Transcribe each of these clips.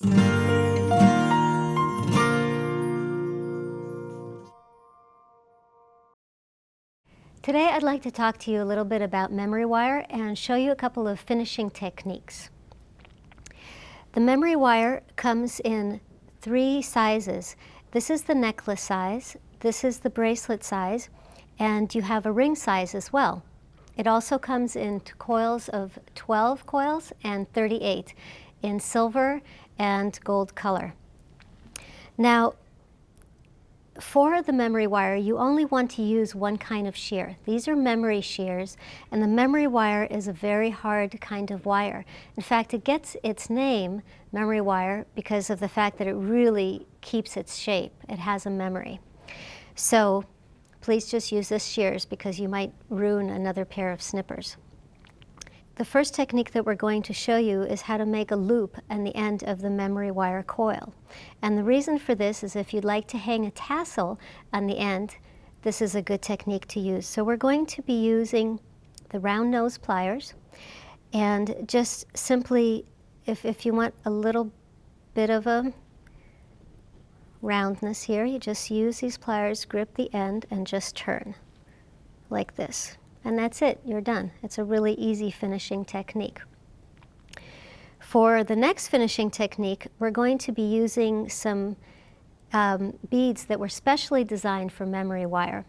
Today I'd like to talk to you a little bit about memory wire and show you a couple of finishing techniques. The memory wire comes in 3 sizes. This is the necklace size, this is the bracelet size, and you have a ring size as well. It also comes in coils of 12 coils and 38 in silver and gold color. Now, for the memory wire, you only want to use one kind of shear. These are memory shears, and the memory wire is a very hard kind of wire. In fact, it gets its name, memory wire, because of the fact that it really keeps its shape. It has a memory. So please just use this shears because you might ruin another pair of snippers. The first technique that we're going to show you is how to make a loop on the end of the memory wire coil. And the reason for this is if you'd like to hang a tassel on the end, this is a good technique to use. So we're going to be using the round nose pliers, and just simply, if you want a little bit of a roundness here, you just use these pliers, grip the end, and just turn like this. And that's it, you're done. It's a really easy finishing technique. For the next finishing technique, we're going to be using some beads that were specially designed for memory wire.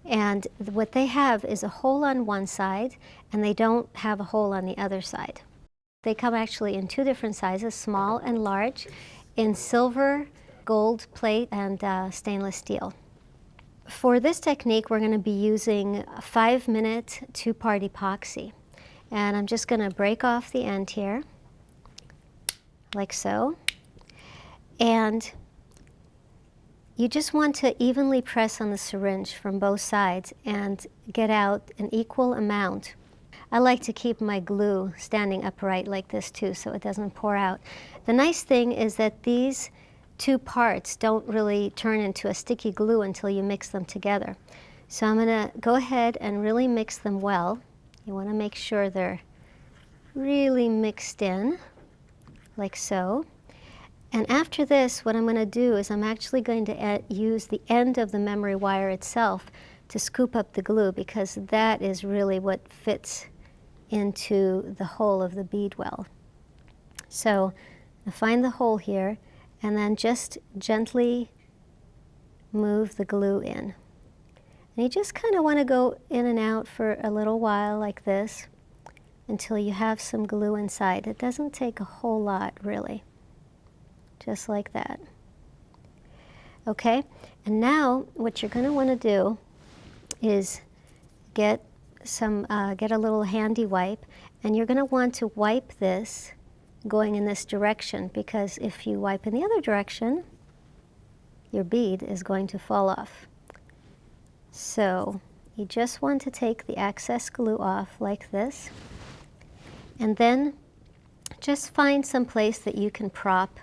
And what they have is a hole on one side, and they don't have a hole on the other side. They come actually in 2 different sizes, small and large, in silver, gold plate, and stainless steel. For this technique, we're going to be using a 5-minute 2-part epoxy. And I'm just going to break off the end here, like so. And you just want to evenly press on the syringe from both sides and get out an equal amount. I like to keep my glue standing upright like this too, so it doesn't pour out. The nice thing is that these 2 parts don't really turn into a sticky glue until you mix them together. So I'm going to go ahead and really mix them well. You want to make sure they're really mixed in, like so. And after this, what I'm going to do is I'm actually going to use the end of the memory wire itself to scoop up the glue, because that is really what fits into the hole of the bead well. So I find the hole here, and then just gently move the glue in. And you just kind of want to go in and out for a little while like this until you have some glue inside. It doesn't take a whole lot, really. Just like that. Okay, and now what you're going to want to do is get a little handy wipe, and you're going to want to wipe this going in this direction, because if you wipe in the other direction, your bead is going to fall off. So you just want to take the excess glue off like this, and then just find some place that you can prop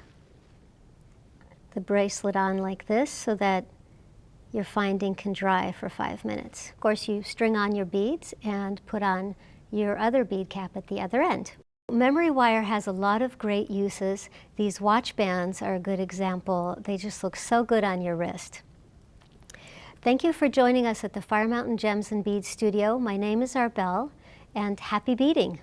the bracelet on like this so that your finding can dry for 5 minutes. Of course, you string on your beads and put on your other bead cap at the other end. Memory wire has a lot of great uses. These watch bands are a good example. They just look so good on your wrist. Thank you for joining us at the Fire Mountain Gems and Beads studio. My name is Arbel, and happy beading!